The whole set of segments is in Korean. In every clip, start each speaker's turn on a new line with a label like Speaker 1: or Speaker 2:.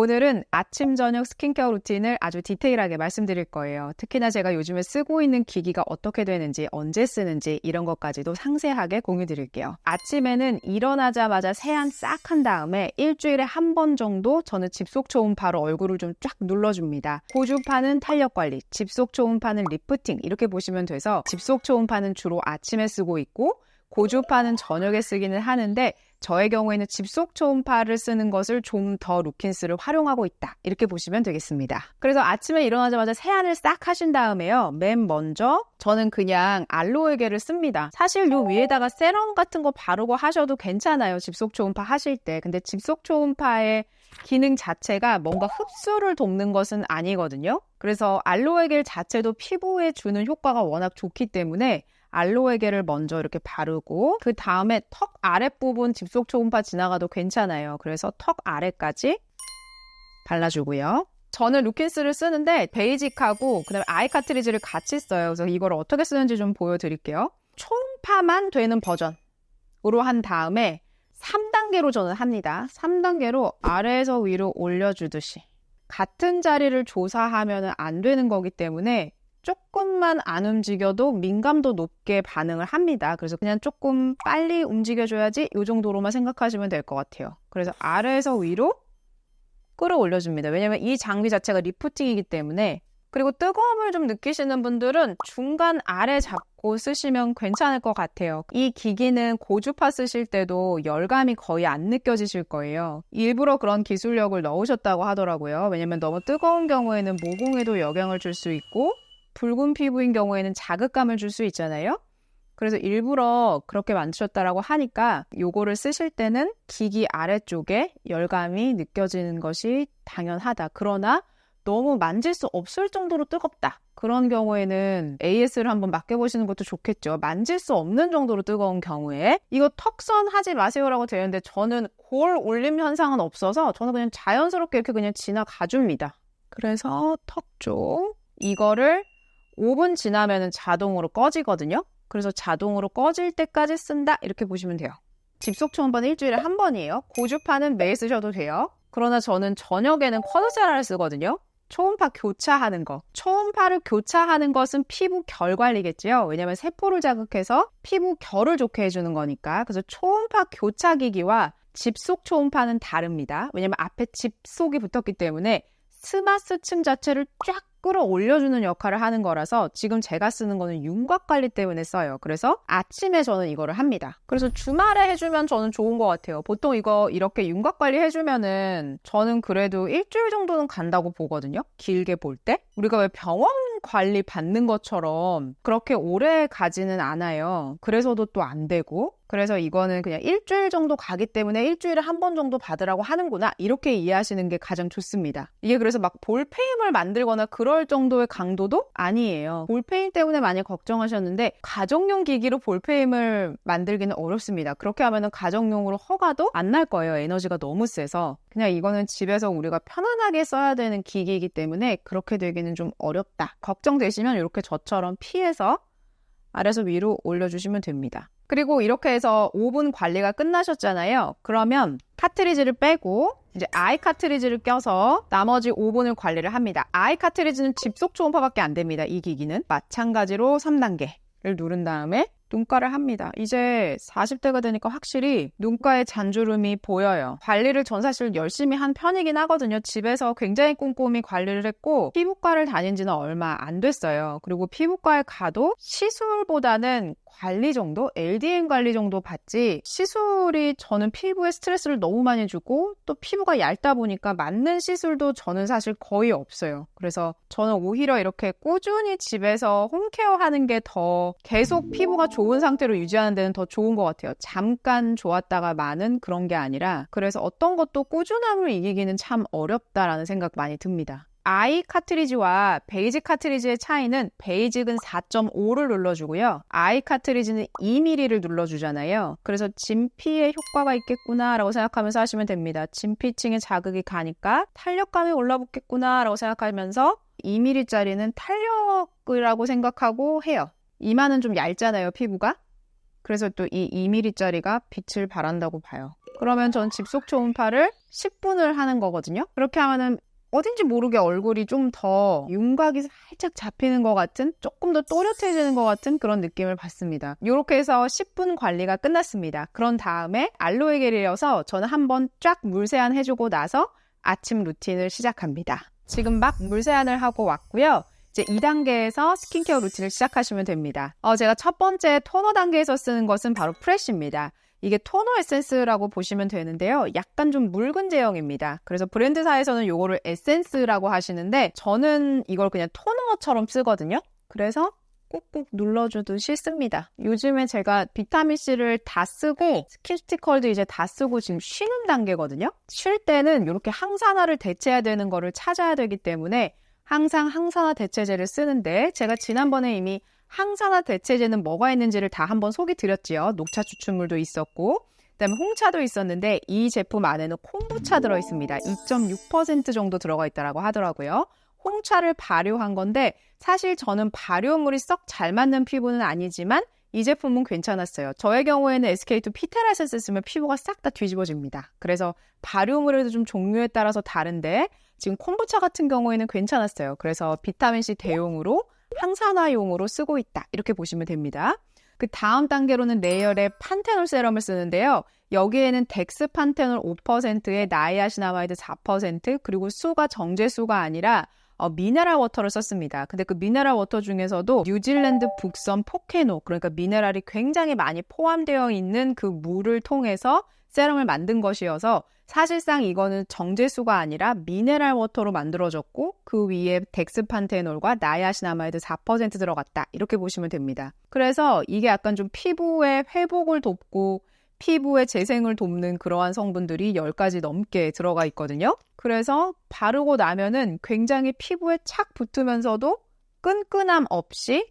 Speaker 1: 오늘은 아침, 저녁 스킨케어 루틴을 아주 디테일하게 말씀드릴 거예요. 특히나 제가 요즘에 쓰고 있는 기기가 어떻게 되는지, 언제 쓰는지 이런 것까지도 상세하게 공유 드릴게요. 아침에는 일어나자마자 세안 싹 한 다음에 일주일에 한 번 정도 저는 집속 초음파로 얼굴을 좀 쫙 눌러줍니다. 고주파는 탄력 관리, 집속 초음파는 리프팅 이렇게 보시면 돼서 집속 초음파는 주로 아침에 쓰고 있고 고주파는 저녁에 쓰기는 하는데 저의 경우에는 집속 초음파를 쓰는 것을 좀 더 루킨스를 활용하고 있다. 이렇게 보시면 되겠습니다. 그래서 아침에 일어나자마자 세안을 싹 하신 다음에요. 맨 먼저 저는 그냥 알로에겔을 씁니다. 사실 요 위에다가 세럼 같은 거 바르고 하셔도 괜찮아요. 집속 초음파 하실 때. 근데 집속 초음파의 기능 자체가 뭔가 흡수를 돕는 것은 아니거든요. 그래서 알로에겔 자체도 피부에 주는 효과가 워낙 좋기 때문에 알로에겔을 먼저 이렇게 바르고 그 다음에 턱 아랫부분 집속 초음파 지나가도 괜찮아요. 그래서 턱 아래까지 발라주고요. 저는 루킨스를 쓰는데 베이직하고 그다음에 아이 카트리지를 같이 써요. 그래서 이걸 어떻게 쓰는지 좀 보여드릴게요. 초음파만 되는 버전으로 한 다음에 3단계로 저는 합니다. 3단계로 아래에서 위로 올려주듯이. 같은 자리를 조사하면 안 되는 거기 때문에 조금만 안 움직여도 민감도 높게 반응을 합니다. 그래서 그냥 조금 빨리 움직여줘야지 이 정도로만 생각하시면 될 것 같아요. 그래서 아래에서 위로 끌어올려줍니다. 왜냐면 이 장비 자체가 리프팅이기 때문에. 그리고 뜨거움을 좀 느끼시는 분들은 중간 아래 잡고 쓰시면 괜찮을 것 같아요. 이 기기는 고주파 쓰실 때도 열감이 거의 안 느껴지실 거예요. 일부러 그런 기술력을 넣으셨다고 하더라고요. 왜냐면 너무 뜨거운 경우에는 모공에도 영향을 줄 수 있고 붉은 피부인 경우에는 자극감을 줄 수 있잖아요. 그래서 일부러 그렇게 만드셨다라고 하니까 요거를 쓰실 때는 기기 아래쪽에 열감이 느껴지는 것이 당연하다. 그러나 너무 만질 수 없을 정도로 뜨겁다. 그런 경우에는 AS를 한번 맡겨보시는 것도 좋겠죠. 만질 수 없는 정도로 뜨거운 경우에 이거 턱선 하지 마세요라고 되어 있는데 저는 골 올림 현상은 없어서 저는 그냥 자연스럽게 이렇게 그냥 지나가줍니다. 그래서 턱 쪽 이거를 5분 지나면 자동으로 꺼지거든요. 그래서 자동으로 꺼질 때까지 쓴다 이렇게 보시면 돼요. 집속 초음파는 일주일에 한 번이에요. 고주파는 매일 쓰셔도 돼요. 그러나 저는 저녁에는 쿼드세라를 쓰거든요. 초음파 교차하는 거. 초음파를 교차하는 것은 피부 결 관리겠지요. 왜냐면 세포를 자극해서 피부 결을 좋게 해주는 거니까. 그래서 초음파 교차기기와 집속 초음파는 다릅니다. 왜냐면 앞에 집속이 붙었기 때문에 스마스층 자체를 쫙 끌어올려주는 역할을 하는 거라서 지금 제가 쓰는 거는 윤곽 관리 때문에 써요. 그래서 아침에 저는 이거를 합니다. 그래서 주말에 해주면 저는 좋은 것 같아요. 보통 이거 이렇게 윤곽 관리 해주면은 저는 그래도 일주일 정도는 간다고 보거든요. 길게 볼 때. 우리가 왜 병원 관리 받는 것처럼 그렇게 오래 가지는 않아요. 그래서도 또 안 되고. 그래서 이거는 그냥 일주일 정도 가기 때문에 일주일에 한 번 정도 받으라고 하는구나 이렇게 이해하시는 게 가장 좋습니다. 이게 그래서 막 볼페임을 만들거나 그럴 정도의 강도도 아니에요. 볼페임 때문에 많이 걱정하셨는데 가정용 기기로 볼페임을 만들기는 어렵습니다. 그렇게 하면은 가정용으로 허가도 안 날 거예요. 에너지가 너무 세서. 그냥 이거는 집에서 우리가 편안하게 써야 되는 기기이기 때문에 그렇게 되기는 좀 어렵다. 걱정되시면 이렇게 저처럼 피해서 아래에서 위로 올려주시면 됩니다. 그리고 이렇게 해서 5분 관리가 끝나셨잖아요. 그러면 카트리지를 빼고 이제 아이 카트리지를 껴서 나머지 5분을 관리를 합니다. 아이 카트리지는 집속 초음파밖에 안 됩니다. 이 기기는. 마찬가지로 3단계를 누른 다음에 눈가를 합니다. 이제 40대가 되니까 확실히 눈가에 잔주름이 보여요. 관리를 전 사실 열심히 한 편이긴 하거든요. 집에서 굉장히 꼼꼼히 관리를 했고 피부과를 다닌 지는 얼마 안 됐어요. 그리고 피부과에 가도 시술보다는 관리 정도? LDN 관리 정도 받지 시술이 저는 피부에 스트레스를 너무 많이 주고 또 피부가 얇다 보니까 맞는 시술도 저는 사실 거의 없어요. 그래서 저는 오히려 이렇게 꾸준히 집에서 홈케어 하는 게 더 계속 피부가 좋은 상태로 유지하는 데는 더 좋은 것 같아요. 잠깐 좋았다가 마는 그런 게 아니라 그래서 어떤 것도 꾸준함을 이기기는 참 어렵다라는 생각 많이 듭니다. 아이 카트리지와 베이직 카트리지의 차이는 베이직은 4.5를 눌러주고요. 아이 카트리지는 2mm를 눌러주잖아요. 그래서 진피에 효과가 있겠구나 라고 생각하면서 하시면 됩니다. 진피층에 자극이 가니까 탄력감이 올라붙겠구나 라고 생각하면서 2mm짜리는 탄력이라고 생각하고 해요. 이마는 좀 얇잖아요, 피부가. 그래서 또 이 2mm짜리가 빛을 발한다고 봐요. 그러면 전 집속 초음파를 10분을 하는 거거든요. 그렇게 하면은 어딘지 모르게 얼굴이 좀 더 윤곽이 살짝 잡히는 것 같은, 조금 더 또렷해지는 것 같은 그런 느낌을 받습니다. 이렇게 해서 10분 관리가 끝났습니다. 그런 다음에 알로에 겔을 이어서 저는 한번 쫙 물세안 해주고 나서 아침 루틴을 시작합니다. 지금 막 물세안을 하고 왔고요. 이제 2단계에서 스킨케어 루틴을 시작하시면 됩니다. 제가 첫 번째 토너 단계에서 쓰는 것은 바로 프레쉬입니다. 이게 토너 에센스라고 보시면 되는데요. 약간 좀 묽은 제형입니다. 그래서 브랜드사에서는 이거를 에센스라고 하시는데 저는 이걸 그냥 토너처럼 쓰거든요. 그래서 꾹꾹 눌러주듯이 씁니다. 요즘에 제가 비타민C를 다 쓰고 스킨스티컬도 이제 다 쓰고 지금 쉬는 단계거든요. 쉴 때는 이렇게 항산화를 대체해야 되는 거를 찾아야 되기 때문에 항상 항산화 대체제를 쓰는데 제가 지난번에 이미 항산화 대체제는 뭐가 있는지를 다 한번 소개 드렸지요. 녹차 추출물도 있었고 그다음에 홍차도 있었는데 이 제품 안에는 콤부차 들어있습니다. 2.6% 정도 들어가 있다고 하더라고요. 홍차를 발효한 건데 사실 저는 발효물이 썩 잘 맞는 피부는 아니지만 이 제품은 괜찮았어요. 저의 경우에는 SK2 피테라 에센스 쓰면 피부가 싹 다 뒤집어집니다. 그래서 발효물에도 좀 종류에 따라서 다른데 지금 콤부차 같은 경우에는 괜찮았어요. 그래서 비타민C 대용으로 항산화용으로 쓰고 있다. 이렇게 보시면 됩니다. 그 다음 단계로는 레이얼의 판테놀 세럼을 쓰는데요. 여기에는 덱스판테놀 5%에 나이아시나마이드 4% 그리고 수가 정제수가 아니라 미네랄 워터를 썼습니다. 근데 그 미네랄 워터 중에서도 뉴질랜드 북섬 포케노, 그러니까 미네랄이 굉장히 많이 포함되어 있는 그 물을 통해서 세럼을 만든 것이어서 사실상 이거는 정제수가 아니라 미네랄 워터로 만들어졌고 그 위에 덱스판테놀과 나이아시나마이드 4% 들어갔다. 이렇게 보시면 됩니다. 그래서 이게 약간 좀 피부의 회복을 돕고 피부의 재생을 돕는 그러한 성분들이 10가지 넘게 들어가 있거든요. 그래서 바르고 나면은 굉장히 피부에 착 붙으면서도 끈끈함 없이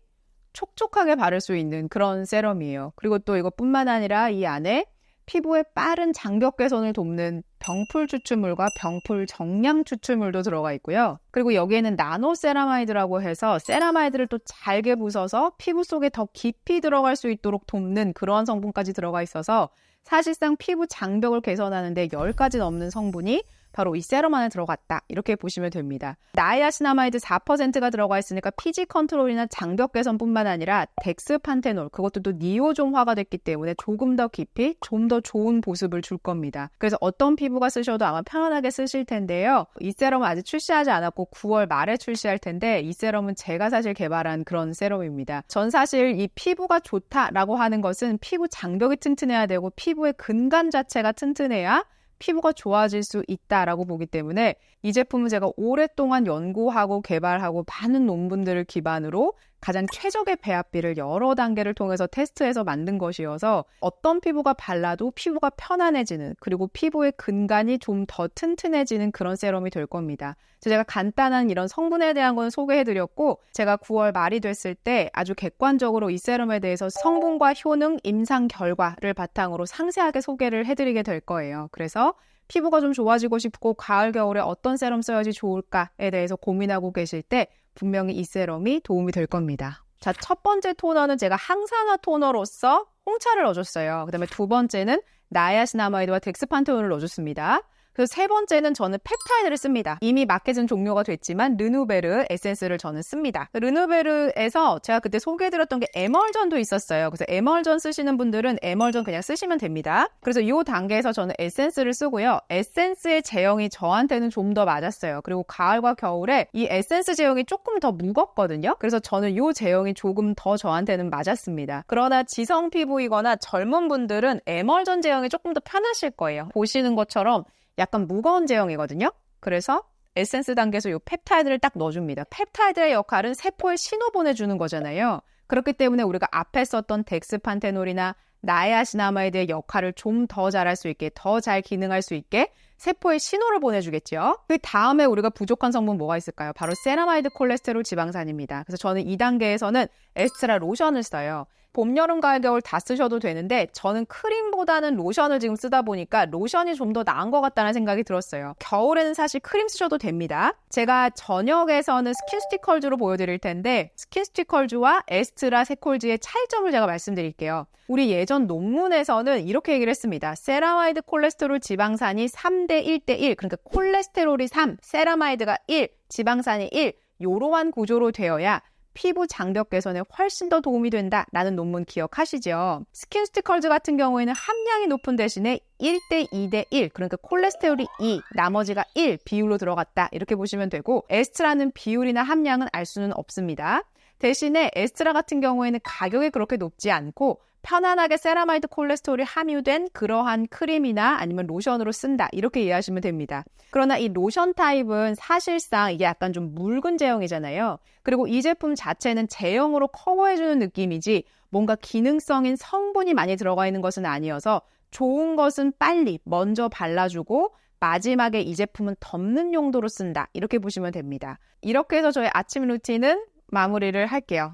Speaker 1: 촉촉하게 바를 수 있는 그런 세럼이에요. 그리고 또 이것뿐만 아니라 이 안에 피부의 빠른 장벽 개선을 돕는 병풀 추출물과 병풀 정량 추출물도 들어가 있고요. 그리고 여기에는 나노세라마이드라고 해서 세라마이드를 또 잘게 부숴서 피부 속에 더 깊이 들어갈 수 있도록 돕는 그러한 성분까지 들어가 있어서 사실상 피부 장벽을 개선하는 데 10가지 넘는 성분이 바로 이 세럼 안에 들어갔다. 이렇게 보시면 됩니다. 나이아시나마이드 4%가 들어가 있으니까 피지 컨트롤이나 장벽 개선뿐만 아니라 덱스판테놀, 그것도 또 니오좀화가 됐기 때문에 조금 더 깊이, 좀 더 좋은 보습을 줄 겁니다. 그래서 어떤 피부가 쓰셔도 아마 편안하게 쓰실 텐데요. 이 세럼은 아직 출시하지 않았고 9월 말에 출시할 텐데 이 세럼은 제가 사실 개발한 그런 세럼입니다. 전 사실 이 피부가 좋다라고 하는 것은 피부 장벽이 튼튼해야 되고 피부의 근간 자체가 튼튼해야 피부가 좋아질 수 있다라고 보기 때문에 이 제품은 제가 오랫동안 연구하고 개발하고 많은 논문들을 기반으로 가장 최적의 배합비를 여러 단계를 통해서 테스트해서 만든 것이어서 어떤 피부가 발라도 피부가 편안해지는, 그리고 피부의 근간이 좀 더 튼튼해지는 그런 세럼이 될 겁니다. 제가 간단한 이런 성분에 대한 건 소개해드렸고 제가 9월 말이 됐을 때 아주 객관적으로 이 세럼에 대해서 성분과 효능, 임상 결과를 바탕으로 상세하게 소개를 해드리게 될 거예요. 그래서 피부가 좀 좋아지고 싶고 가을, 겨울에 어떤 세럼 써야지 좋을까에 대해서 고민하고 계실 때 분명히 이 세럼이 도움이 될 겁니다. 자, 첫 번째 토너는 제가 항산화 토너로서 홍차를 넣어줬어요. 그 다음에 두 번째는 나이아시나마이드와 덱스판테놀을 넣어줬습니다. 그래서 세 번째는 저는 펩타이드를 씁니다. 이미 마켓은 종료가 됐지만 르누베르 에센스를 저는 씁니다. 르누베르에서 제가 그때 소개해드렸던 게 에멀전도 있었어요. 그래서 에멀전 쓰시는 분들은 에멀전 그냥 쓰시면 됩니다. 그래서 이 단계에서 저는 에센스를 쓰고요. 에센스의 제형이 저한테는 좀 더 맞았어요. 그리고 가을과 겨울에 이 에센스 제형이 조금 더 무겁거든요. 그래서 저는 이 제형이 조금 더 저한테는 맞았습니다. 그러나 지성 피부이거나 젊은 분들은 에멀전 제형이 조금 더 편하실 거예요. 보시는 것처럼 약간 무거운 제형이거든요. 그래서 에센스 단계에서 이 펩타이드를 딱 넣어줍니다. 펩타이드의 역할은 세포에 신호 보내주는 거잖아요. 그렇기 때문에 우리가 앞에 썼던 덱스판테놀이나 나이아시나마이드의 역할을 좀 더 잘할 수 있게, 더 잘 기능할 수 있게 세포에 신호를 보내주겠죠. 그 다음에 우리가 부족한 성분 뭐가 있을까요? 바로 세라마이드 콜레스테롤 지방산입니다. 그래서 저는 이 단계에서는 에스트라 로션을 써요. 봄, 여름, 가을, 겨울 다 쓰셔도 되는데 저는 크림보다는 로션을 지금 쓰다 보니까 로션이 좀 더 나은 것 같다는 생각이 들었어요. 겨울에는 사실 크림 쓰셔도 됩니다. 제가 저녁에서는 스킨스티컬즈로 보여드릴 텐데 스킨스티컬즈와 에스트라 세콜즈의 차이점을 제가 말씀드릴게요. 우리 예전 논문에서는 이렇게 얘기를 했습니다. 세라마이드 콜레스테롤 지방산이 3대 1대1, 그러니까 콜레스테롤이 3, 세라마이드가 1, 지방산이 1, 이러한 구조로 되어야 피부 장벽 개선에 훨씬 더 도움이 된다라는 논문 기억하시죠? 스킨스티컬즈 같은 경우에는 함량이 높은 대신에 1대 2대 1, 그러니까 콜레스테롤이 2, 나머지가 1 비율로 들어갔다 이렇게 보시면 되고, 에스트라는 비율이나 함량은 알 수는 없습니다. 대신에 에스트라 같은 경우에는 가격이 그렇게 높지 않고 편안하게 세라마이드 콜레스테롤이 함유된 그러한 크림이나 아니면 로션으로 쓴다 이렇게 이해하시면 됩니다. 그러나 이 로션 타입은 사실상 이게 약간 좀 묽은 제형이잖아요. 그리고 이 제품 자체는 제형으로 커버해주는 느낌이지 뭔가 기능성인 성분이 많이 들어가 있는 것은 아니어서 좋은 것은 빨리 먼저 발라주고 마지막에 이 제품은 덮는 용도로 쓴다 이렇게 보시면 됩니다. 이렇게 해서 저의 아침 루틴은 마무리를 할게요.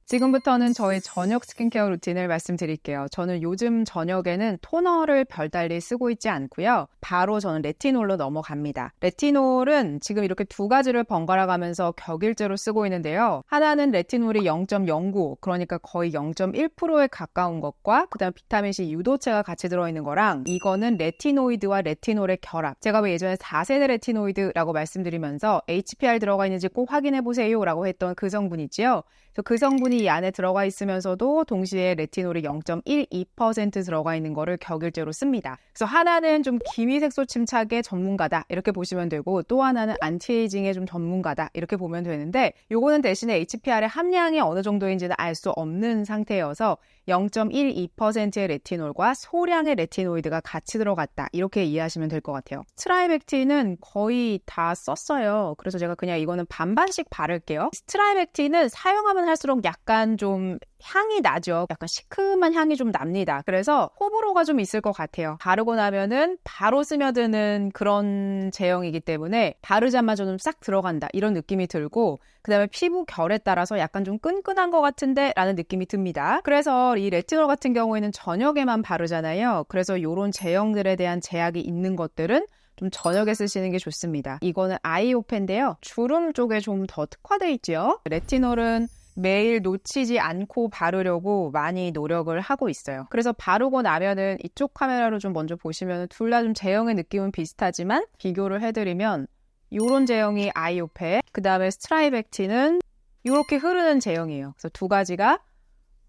Speaker 1: 지금부터는 저의 저녁 스킨케어 루틴을 말씀드릴게요. 저는 요즘 저녁에는 토너를 별달리 쓰고 있지 않고요. 바로 저는 레티놀로 넘어갑니다. 레티놀은 지금 이렇게 두 가지를 번갈아 가면서 격일제로 쓰고 있는데요. 하나는 레티놀이 0.09, 그러니까 거의 0.1%에 가까운 것과 그다음 비타민C 유도체가 같이 들어있는 거랑, 이거는 레티노이드와 레티놀의 결합. 제가 왜 예전에 4세대 레티노이드라고 말씀드리면서 HPR 들어가 있는지 꼭 확인해보세요 라고 했던 그 성분 있지요. 그래서 그 성분이 이 안에 들어가 있으면서도 동시에 레티놀이 0.12% 들어가 있는 거를 격일제로 씁니다. 그래서 하나는 좀 기미색소 침착의 전문가다 이렇게 보시면 되고, 또 하나는 안티에이징의 좀 전문가다 이렇게 보면 되는데, 요거는 대신에 HPR의 함량이 어느 정도인지는 알 수 없는 상태여서 0.12%의 레티놀과 소량의 레티노이드가 같이 들어갔다 이렇게 이해하시면 될 것 같아요. 스트라이벡틴은 거의 다 썼어요. 그래서 제가 그냥 이거는 반반씩 바를게요. 스트라이벡틴은 사용하면 할수록 약간 좀 향이 나죠. 약간 시큼한 향이 좀 납니다. 그래서 호불호가 좀 있을 것 같아요. 바르고 나면은 바로 스며드는 그런 제형이기 때문에 바르자마자 좀 싹 들어간다 이런 느낌이 들고, 그 다음에 피부 결에 따라서 약간 좀 끈끈한 것 같은데 라는 느낌이 듭니다. 그래서 이 레티놀 같은 경우에는 저녁에만 바르잖아요. 그래서 이런 제형들에 대한 제약이 있는 것들은 좀 저녁에 쓰시는 게 좋습니다. 이거는 아이오펜인데요. 주름 쪽에 좀 더 특화되어 있죠. 레티놀은 매일 놓치지 않고 바르려고 많이 노력을 하고 있어요. 그래서 바르고 나면은 이쪽 카메라로 좀 먼저 보시면 둘 다 좀 제형의 느낌은 비슷하지만 비교를 해드리면 이런 제형이 아이오펜, 그 다음에 스트라이벡틴은 이렇게 흐르는 제형이에요. 그래서 두 가지가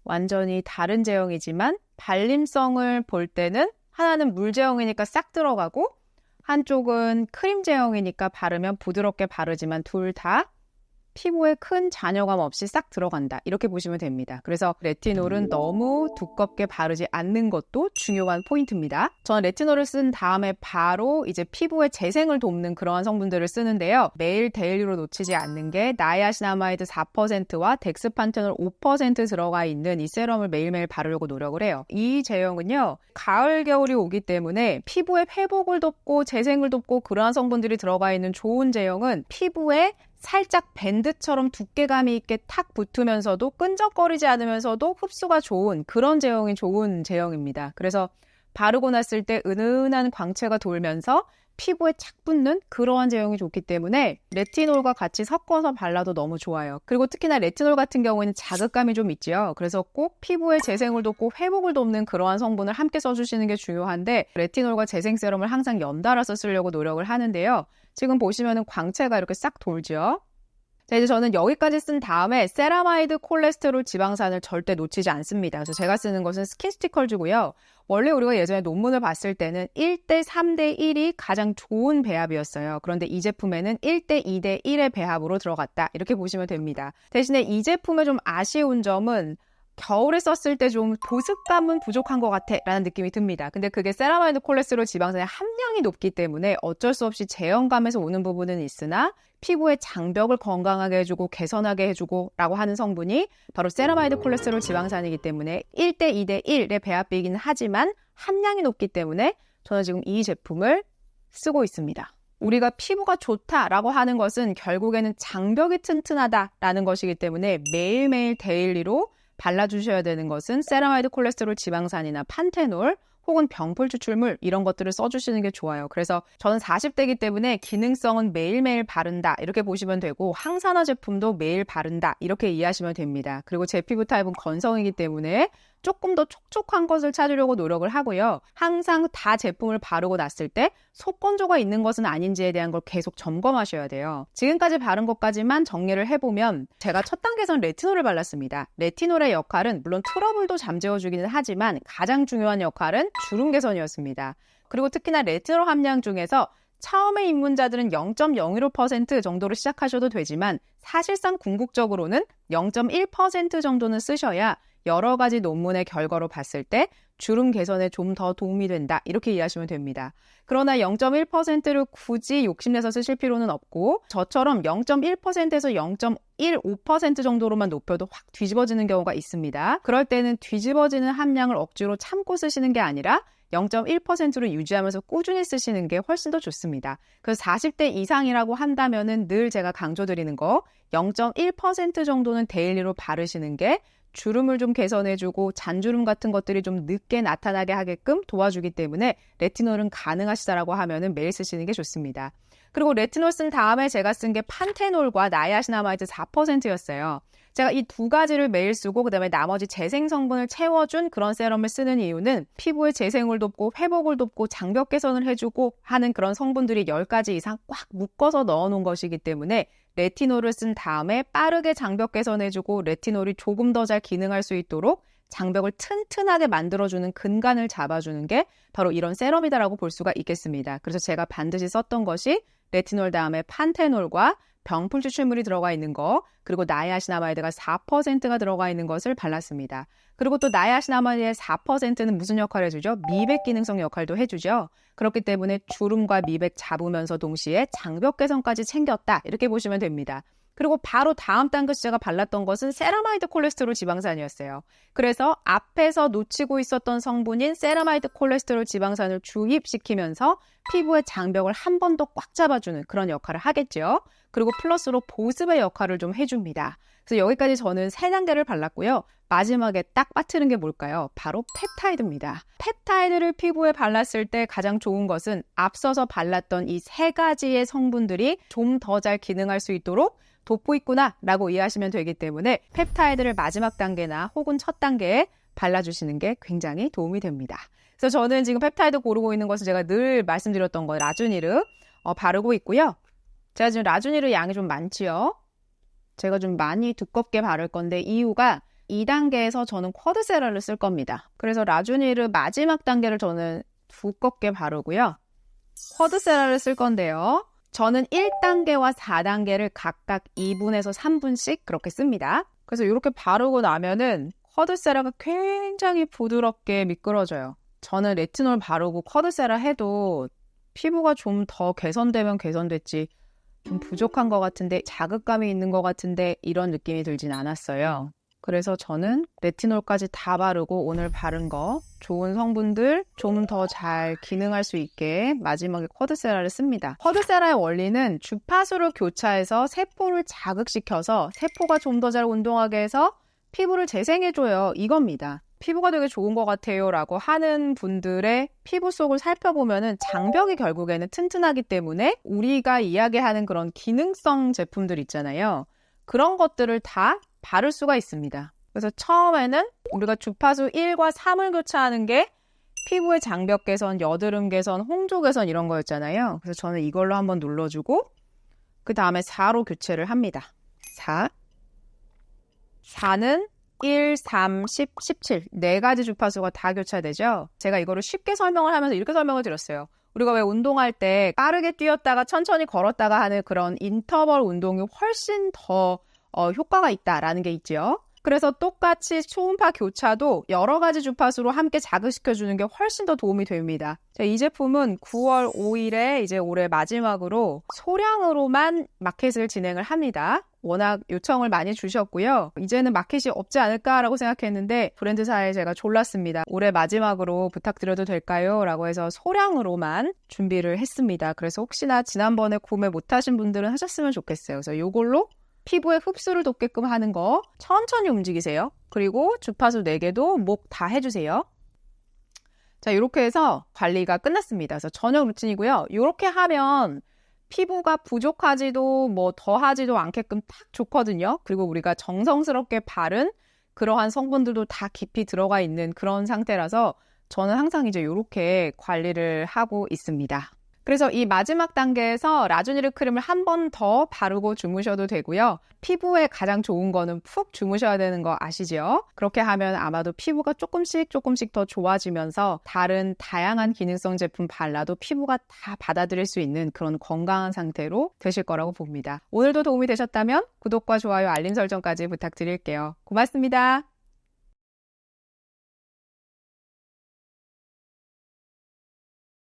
Speaker 1: 완전히 다른 제형이지만 발림성을 볼 때는 하나는 물 제형이니까 싹 들어가고 한쪽은 크림 제형이니까 바르면 부드럽게 바르지만 둘 다 피부에 큰 잔여감 없이 싹 들어간다 이렇게 보시면 됩니다. 그래서 레티놀은 너무 두껍게 바르지 않는 것도 중요한 포인트입니다. 저는 레티놀을 쓴 다음에 바로 이제 피부에 재생을 돕는 그러한 성분들을 쓰는데요. 매일 데일리로 놓치지 않는 게 나이아시나마이드 4%와 덱스판테놀 5% 들어가 있는 이 세럼을 매일매일 바르려고 노력을 해요. 이 제형은요, 가을 겨울이 오기 때문에 피부의 회복을 돕고 재생을 돕고 그러한 성분들이 들어가 있는 좋은 제형은 피부에 살짝 밴드처럼 두께감이 있게 탁 붙으면서도 끈적거리지 않으면서도 흡수가 좋은 그런 제형이 좋은 제형입니다. 그래서 바르고 났을 때 은은한 광채가 돌면서 피부에 착 붙는 그러한 제형이 좋기 때문에 레티놀과 같이 섞어서 발라도 너무 좋아요. 그리고 특히나 레티놀 같은 경우에는 자극감이 좀 있죠. 그래서 꼭 피부에 재생을 돕고 회복을 돕는 그러한 성분을 함께 써주시는 게 중요한데, 레티놀과 재생 세럼을 항상 연달아서 쓰려고 노력을 하는데요. 지금 보시면은 광채가 이렇게 싹 돌죠. 자, 이제 저는 여기까지 쓴 다음에 세라마이드 콜레스테롤 지방산을 절대 놓치지 않습니다. 그래서 제가 쓰는 것은 스킨스티컬즈고요. 원래 우리가 예전에 논문을 봤을 때는 1대 3대 1이 가장 좋은 배합이었어요. 그런데 이 제품에는 1대 2대 1의 배합으로 들어갔다 이렇게 보시면 됩니다. 대신에 이 제품의 좀 아쉬운 점은 겨울에 썼을 때 좀 보습감은 부족한 것 같아 라는 느낌이 듭니다. 근데 그게 세라마이드 콜레스테롤 지방산의 함량이 높기 때문에 어쩔 수 없이 제형감에서 오는 부분은 있으나 피부의 장벽을 건강하게 해주고 개선하게 해주고 라고 하는 성분이 바로 세라마이드 콜레스테롤 지방산이기 때문에 1대 2대 1의 배합비이긴 하지만 함량이 높기 때문에 저는 지금 이 제품을 쓰고 있습니다. 우리가 피부가 좋다라고 하는 것은 결국에는 장벽이 튼튼하다라는 것이기 때문에 매일매일 데일리로 발라주셔야 되는 것은 세라마이드 콜레스테롤 지방산이나 판테놀 혹은 병풀 추출물 이런 것들을 써주시는 게 좋아요. 그래서 저는 40대이기 때문에 기능성은 매일매일 바른다 이렇게 보시면 되고 항산화 제품도 매일 바른다 이렇게 이해하시면 됩니다. 그리고 제 피부 타입은 건성이기 때문에 조금 더 촉촉한 것을 찾으려고 노력을 하고요. 항상 다 제품을 바르고 났을 때 속건조가 있는 것은 아닌지에 대한 걸 계속 점검하셔야 돼요. 지금까지 바른 것까지만 정리를 해보면 제가 첫 단계에서는 레티놀을 발랐습니다. 레티놀의 역할은 물론 트러블도 잠재워주기는 하지만 가장 중요한 역할은 주름 개선이었습니다. 그리고 특히나 레티놀 함량 중에서 처음에 입문자들은 0.015% 정도로 시작하셔도 되지만 사실상 궁극적으로는 0.1% 정도는 쓰셔야 여러 가지 논문의 결과로 봤을 때 주름 개선에 좀 더 도움이 된다 이렇게 이해하시면 됩니다. 그러나 0.1%를 굳이 욕심내서 쓰실 필요는 없고 저처럼 0.1%에서 0.15% 정도로만 높여도 확 뒤집어지는 경우가 있습니다. 그럴 때는 뒤집어지는 함량을 억지로 참고 쓰시는 게 아니라 0.1%로 유지하면서 꾸준히 쓰시는 게 훨씬 더 좋습니다. 그래서 40대 이상이라고 한다면은 늘 제가 강조드리는 거 0.1% 정도는 데일리로 바르시는 게 주름을 좀 개선해주고 잔주름 같은 것들이 좀 늦게 나타나게 하게끔 도와주기 때문에 레티놀은 가능하시다라고 하면은 매일 쓰시는 게 좋습니다. 그리고 레티놀 쓴 다음에 제가 쓴 게 판테놀과 나이아시나마이드 4%였어요. 제가 이 두 가지를 매일 쓰고 그다음에 나머지 재생 성분을 채워준 그런 세럼을 쓰는 이유는 피부의 재생을 돕고 회복을 돕고 장벽 개선을 해주고 하는 그런 성분들이 10가지 이상 꽉 묶어서 넣어놓은 것이기 때문에 레티놀을 쓴 다음에 빠르게 장벽 개선해주고 레티놀이 조금 더 잘 기능할 수 있도록 장벽을 튼튼하게 만들어주는 근간을 잡아주는 게 바로 이런 세럼이다라고 볼 수가 있겠습니다. 그래서 제가 반드시 썼던 것이 레티놀 다음에 판테놀과 병풀 추출물이 들어가 있는 거 그리고 나이아시나마이드가 4%가 들어가 있는 것을 발랐습니다. 그리고 또 나이아시나마이드의 4%는 무슨 역할을 해주죠? 미백 기능성 역할도 해주죠. 그렇기 때문에 주름과 미백 잡으면서 동시에 장벽 개선까지 챙겼다 이렇게 보시면 됩니다. 그리고 바로 다음 단계에서 제가 발랐던 것은 세라마이드 콜레스테롤 지방산이었어요. 그래서 앞에서 놓치고 있었던 성분인 세라마이드 콜레스테롤 지방산을 주입시키면서 피부의 장벽을 한 번 더 꽉 잡아주는 그런 역할을 하겠죠. 그리고 플러스로 보습의 역할을 좀 해줍니다. 그래서 여기까지 저는 3단계를 발랐고요. 마지막에 딱 빠뜨린 게 뭘까요? 바로 펩타이드입니다. 펩타이드를 피부에 발랐을 때 가장 좋은 것은 앞서서 발랐던 이 3가지의 성분들이 좀 더 잘 기능할 수 있도록 돋보이구나 라고 이해하시면 되기 때문에 펩타이드를 마지막 단계나 혹은 첫 단계에 발라주시는 게 굉장히 도움이 됩니다. 그래서 저는 지금 펩타이드 고르고 있는 것은 제가 늘 말씀드렸던 거 라주니르 바르고 있고요. 제가 지금 라주니르 양이 좀 많지요. 제가 좀 많이 두껍게 바를 건데 이유가 2단계에서 저는 쿼드세라를 쓸 겁니다. 그래서 라주니르 마지막 단계를 저는 두껍게 바르고요. 쿼드세라를 쓸 건데요. 저는 1단계와 4단계를 각각 2분에서 3분씩 그렇게 씁니다. 그래서 이렇게 바르고 나면은 쿼드세라가 굉장히 부드럽게 미끄러져요. 저는 레티놀 바르고 쿼드세라 해도 피부가 좀 더 개선되면 개선됐지 좀 부족한 것 같은데 자극감이 있는 것 같은데 이런 느낌이 들진 않았어요. 그래서 저는 레티놀까지 다 바르고 오늘 바른 거 좋은 성분들 좀 더 잘 기능할 수 있게 마지막에 쿼드세라를 씁니다. 쿼드세라의 원리는 주파수를 교차해서 세포를 자극시켜서 세포가 좀 더 잘 운동하게 해서 피부를 재생해줘요. 이겁니다. 피부가 되게 좋은 것 같아요 라고 하는 분들의 피부 속을 살펴보면은 장벽이 결국에는 튼튼하기 때문에 우리가 이야기하는 그런 기능성 제품들 있잖아요. 그런 것들을 다 바를 수가 있습니다. 그래서 처음에는 우리가 주파수 1과 3을 교차하는 게 피부의 장벽 개선, 여드름 개선, 홍조 개선 이런 거였잖아요. 그래서 저는 이걸로 한번 눌러주고 그 다음에 4로 교체를 합니다. 4는 1, 3, 10, 17 4가지 주파수가 다 교차되죠. 제가 이거를 쉽게 설명을 하면서 이렇게 설명을 드렸어요. 우리가 왜 운동할 때 빠르게 뛰었다가 천천히 걸었다가 하는 그런 인터벌 운동이 훨씬 더 효과가 있다라는 게 있죠. 그래서 똑같이 초음파 교차도 여러 가지 주파수로 함께 자극시켜주는 게 훨씬 더 도움이 됩니다. 이 제품은 9월 5일에 이제 올해 마지막으로 소량으로만 마켓을 진행을 합니다. 워낙 요청을 많이 주셨고요. 이제는 마켓이 없지 않을까라고 생각했는데 브랜드사에 제가 졸랐습니다. 올해 마지막으로 부탁드려도 될까요? 라고 해서 소량으로만 준비를 했습니다. 그래서 혹시나 지난번에 구매 못하신 분들은 하셨으면 좋겠어요. 그래서 이걸로 피부에 흡수를 돕게끔 하는 거 천천히 움직이세요. 그리고 주파수 4개도 목 다 해주세요. 자, 이렇게 해서 관리가 끝났습니다. 그래서 저녁 루틴이고요. 이렇게 하면 피부가 부족하지도 뭐 더하지도 않게끔 딱 좋거든요. 그리고 우리가 정성스럽게 바른 그러한 성분들도 다 깊이 들어가 있는 그런 상태라서 저는 항상 이제 이렇게 관리를 하고 있습니다. 그래서 이 마지막 단계에서 라주니르 크림을 한 번 더 바르고 주무셔도 되고요. 피부에 가장 좋은 거는 푹 주무셔야 되는 거 아시죠? 그렇게 하면 아마도 피부가 조금씩 더 좋아지면서 다른 다양한 기능성 제품 발라도 피부가 다 받아들일 수 있는 그런 건강한 상태로 되실 거라고 봅니다. 오늘도 도움이 되셨다면 구독과 좋아요, 알림 설정까지 부탁드릴게요. 고맙습니다.